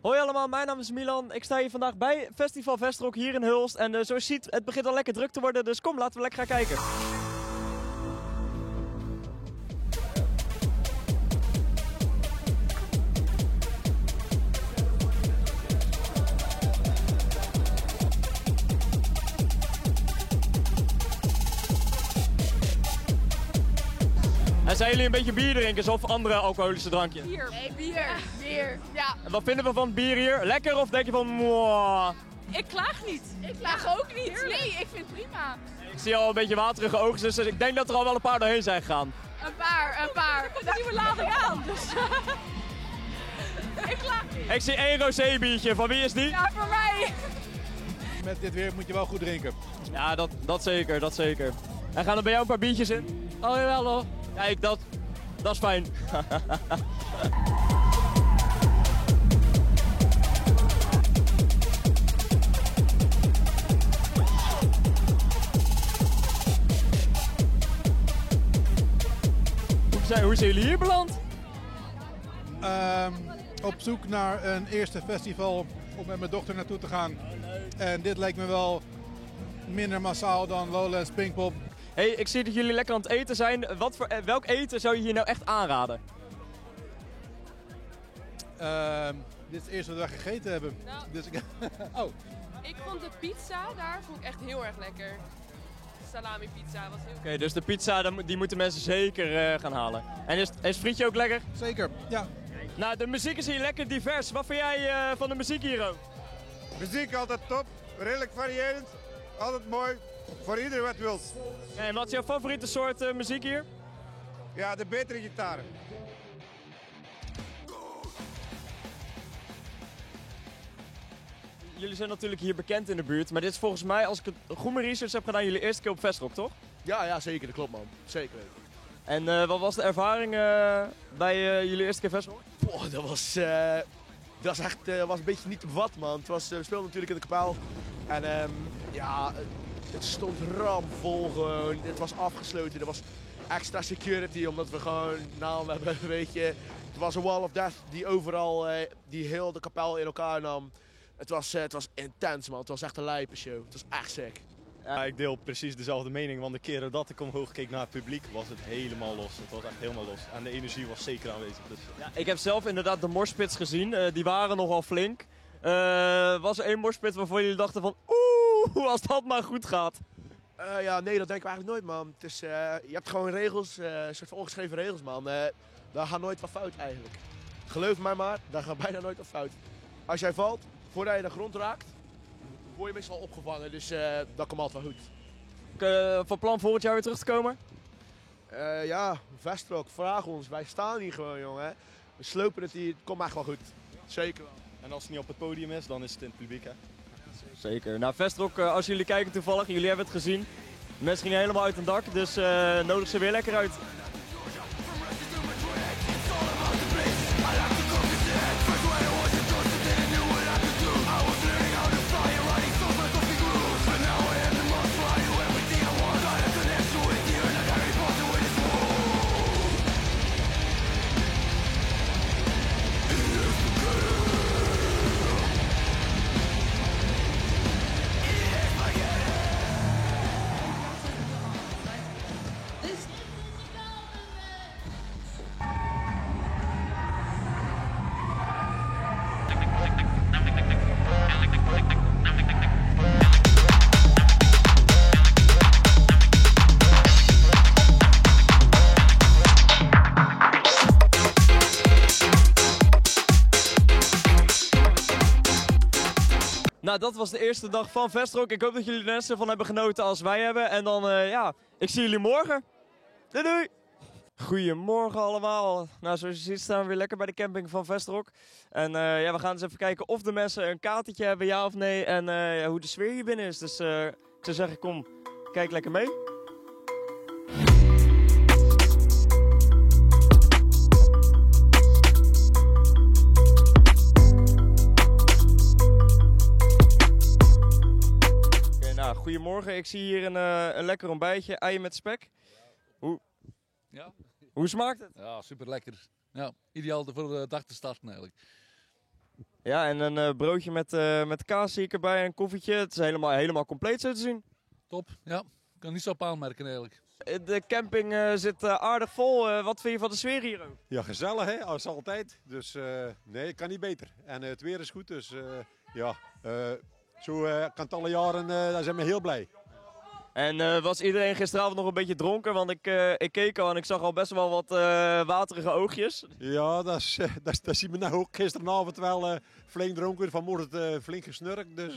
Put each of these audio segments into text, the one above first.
Hoi allemaal, mijn naam is Milan. Ik sta hier vandaag bij Festival Vestrock hier in Hulst. En zoals je ziet, het begint al lekker druk te worden, dus kom, laten we lekker gaan kijken. En zijn jullie een beetje bierdrinkers of andere alcoholische drankjes? Bier. Nee, bier. Ja. En wat vinden we van het bier hier? Lekker of denk je van mwah? Ik klaag niet. Ik klaag ook niet. Heerlijk. Nee, ik vind het prima. Ik zie al een beetje waterige ogen, dus ik denk dat er al wel een paar doorheen zijn gegaan. Een paar. Er komt een nieuwe lading aan, dus... ik klaag niet. Ik zie 1 rosé biertje, van wie is die? Ja, voor mij. Met dit weer moet je wel goed drinken. Ja, dat zeker, dat zeker. En gaan er bij jou een paar biertjes in? Oh jawel hoor. Kijk, dat is fijn. Hoe zijn jullie hier beland? Op zoek naar een eerste festival om met mijn dochter naartoe te gaan. En dit lijkt me wel minder massaal dan Lowlands Pinkpop. Hey, ik zie dat jullie lekker aan het eten zijn. Welk eten zou je hier nou echt aanraden? Dit is het eerste wat we gegeten hebben. Nou, Dus ik vond de pizza daar echt heel erg lekker. Salami pizza was heel Oké, dus de pizza die moeten mensen zeker gaan halen. En is het frietje ook lekker? Zeker, ja. Nou, de muziek is hier lekker divers. Wat vind jij van de muziek hier ook? Muziek altijd top, redelijk variërend, altijd mooi, voor iedereen wat wil. En wat is jouw favoriete soort muziek hier? Ja, de betere gitaren. Jullie zijn natuurlijk hier bekend in de buurt, maar dit is volgens mij, als ik het goed mijn research heb gedaan, jullie eerste keer op Vestrock, toch? Ja, zeker, dat klopt man. Zeker. En wat was de ervaring bij jullie eerste keer Vestrock? Boah, dat was echt was een beetje niet te bevatten man. We speelden natuurlijk in de Kapel. En het stond ramvol gewoon. Het was afgesloten. Er was extra security omdat we gewoon naam hebben, weet je. Het was een wall of death die overal, die heel de Kapel in elkaar nam. Het was intens man. Het was echt een lijpe show. Het was echt sick. Ja, ik deel precies dezelfde mening, want de keren dat ik omhoog keek naar het publiek was het helemaal los. Het was echt helemaal los. En de energie was zeker aanwezig. Dus. Ja, ik heb zelf inderdaad de morspits gezien, die waren nogal flink. Was er één morspit waarvan jullie dachten van oeh, als dat maar goed gaat? Nee, dat denk ik eigenlijk nooit man. Het is, je hebt gewoon regels, een soort van ongeschreven regels man. Daar gaat nooit wat fout eigenlijk. Geloof mij maar, daar gaat bijna nooit wat fout. Als jij valt, voordat je de grond raakt, word je meestal opgevangen, dus dat komt altijd wel goed. Van plan volgend jaar weer terug te komen? Vestrock, vraag ons. Wij staan hier gewoon, jongen. We slopen het hier, het komt echt wel goed. Zeker wel. En als het niet op het podium is, dan is het in het publiek hè. Zeker. Nou, Vestrock, als jullie kijken toevallig, jullie hebben het gezien. De mensen gingen helemaal uit het dak, dus nodig ze weer lekker uit. Nou, dat was de eerste dag van Vestrock. Ik hoop dat jullie er net zo van hebben genoten als wij hebben. En dan, ik zie jullie morgen. Doei doei! Goedemorgen allemaal. Nou, zoals je ziet staan we weer lekker bij de camping van Vestrock. En we gaan eens even kijken of de mensen een katertje hebben, ja of nee. En hoe de sfeer hier binnen is. Dus ik zou zeggen, kom, kijk lekker mee. Goedemorgen, ik zie hier een lekker ontbijtje, eieren met spek. Hoe smaakt het? Ja, super lekker. Ja, ideaal voor de dag te starten eigenlijk. Ja, en een broodje met kaas zie ik erbij en een koffietje. Het is helemaal compleet zo te zien. Top, ja. Ik kan niet zo op aanmerken eigenlijk. De camping zit aardig vol. Wat vind je van de sfeer hier ook? Ja, gezellig hè, als altijd. Dus nee, het kan niet beter. En het weer is goed, dus zo kan het alle jaren, daar zijn we heel blij. En was iedereen gisteravond nog een beetje dronken? Want ik keek al en ik zag al best wel wat waterige oogjes. Ja, dat zien we nou ook gisteravond wel flink dronken. Vanmorgen flink gesnurkt, dus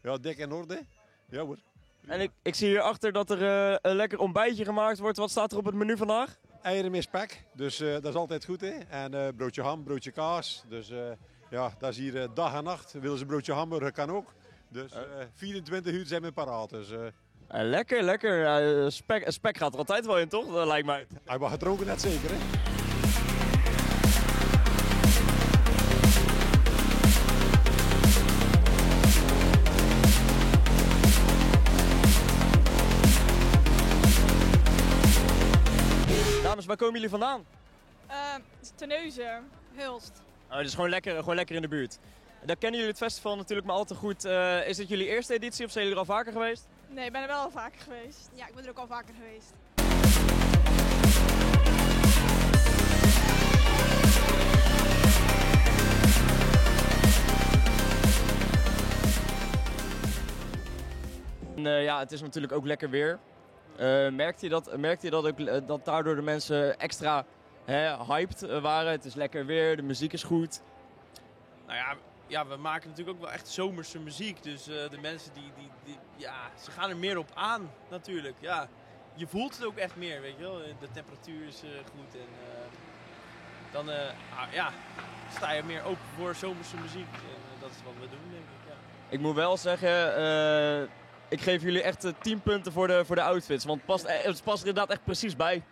ja, dik in orde. Ja hoor. En ik zie hierachter dat er een lekker ontbijtje gemaakt wordt. Wat staat er op het menu vandaag? Eieren met spek, dus dat is altijd goed hè. En broodje ham, broodje kaas. Dus ja, dat is hier dag en nacht. Willen ze een broodje hamburger, kan ook. Dus 24 uur zijn we paraat. Dus, lekker. Spek gaat er altijd wel in, toch? Dat lijkt mij. Hij was gedronken net zeker hè. Dames, waar komen jullie vandaan? Terneuzen, Hulst. Oh, dus gewoon lekker in de buurt. Dan kennen jullie het festival natuurlijk maar al te goed. Is dit jullie eerste editie of zijn jullie er al vaker geweest? Nee, ik ben er wel al vaker geweest. Ja, ik ben er ook al vaker geweest. En, ja, het is natuurlijk ook lekker weer. Merkt je dat ook dat daardoor de mensen extra hyped waren? Het is lekker weer, de muziek is goed. Nou ja, we maken natuurlijk ook wel echt zomerse muziek. Dus de mensen ze gaan er meer op aan natuurlijk. Ja, je voelt het ook echt meer, weet je wel. De temperatuur is goed en dan sta je meer open voor zomerse muziek. En dat is wat we doen, denk ik. Ja. Ik moet wel zeggen, ik geef jullie echt 10 punten voor de outfits. Want het past er inderdaad echt precies bij.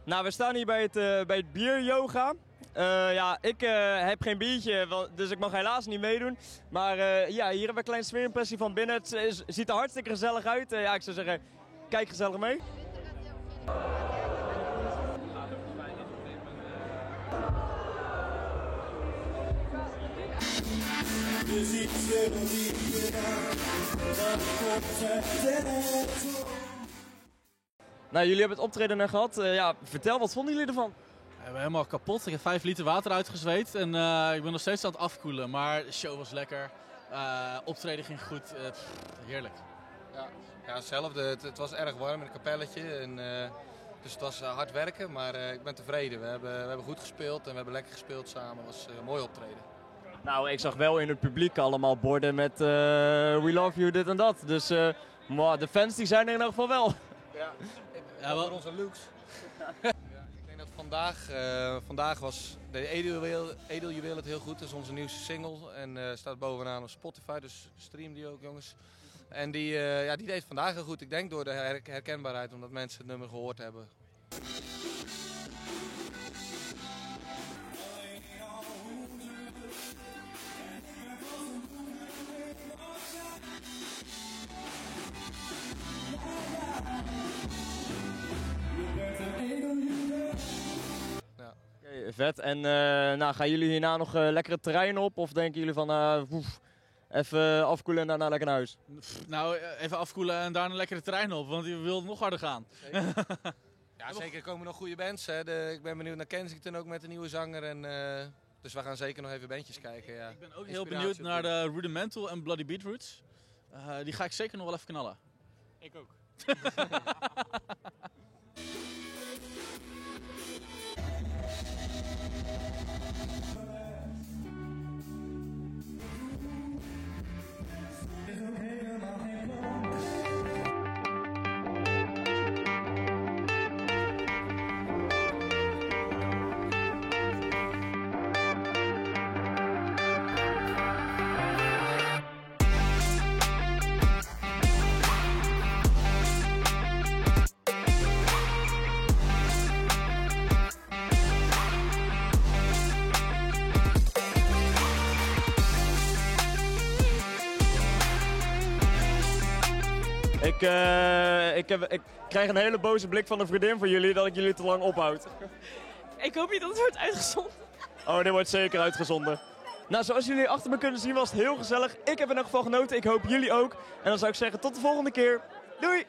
Nou, we staan hier bij het bieryoga. Ja, ik heb geen biertje, dus ik mag helaas niet meedoen. Maar ja, hier hebben we een kleine sfeerimpressie van binnen. Het ziet er hartstikke gezellig uit. Ja, ik zou zeggen, kijk gezellig mee. Nou, jullie hebben het optreden net gehad. Ja, vertel, wat vonden jullie ervan? Ik ben helemaal kapot. Ik heb 5 liter water uitgezweet en ik ben nog steeds aan het afkoelen. Maar de show was lekker. Optreden ging goed. Heerlijk. Ja, hetzelfde. Het was erg warm in het kapelletje. En, dus het was hard werken, maar ik ben tevreden. We hebben goed gespeeld en we hebben lekker gespeeld samen. Het was een mooi optreden. Nou, ik zag wel in het publiek allemaal borden met We love you, dit en dat. Dus de fans die zijn er in ieder geval wel. Ja, wel onze looks. Ja, ik denk dat vandaag was de Edeljuweel het heel goed. Dat is onze nieuwste single en staat bovenaan op Spotify, dus stream die ook, jongens. En die deed vandaag heel goed, ik denk door de herkenbaarheid, omdat mensen het nummer gehoord hebben. Vet. En nou, gaan jullie hierna nog lekker het terrein op? Of denken jullie van even afkoelen en daarna lekker naar huis? Nou, even afkoelen en daarna lekker het terrein op, want je wilt nog harder gaan. Zeker. Ja, zeker. Er komen nog goede bands. Hè. Ik ben benieuwd naar Kensington ook met een nieuwe zanger. En, dus we gaan zeker nog even bandjes kijken. Ja. Ik ben ook heel benieuwd naar de Rudimental en Bloody Beetroots. Die ga ik zeker nog wel even knallen. Ik ook. Ik krijg een hele boze blik van een vriendin van jullie dat ik jullie te lang ophoud. Ik hoop niet dat het wordt uitgezonden. Oh, dit wordt zeker uitgezonden. Nou, zoals jullie achter me kunnen zien was het heel gezellig. Ik heb in elk geval genoten, ik hoop jullie ook. En dan zou ik zeggen tot de volgende keer. Doei!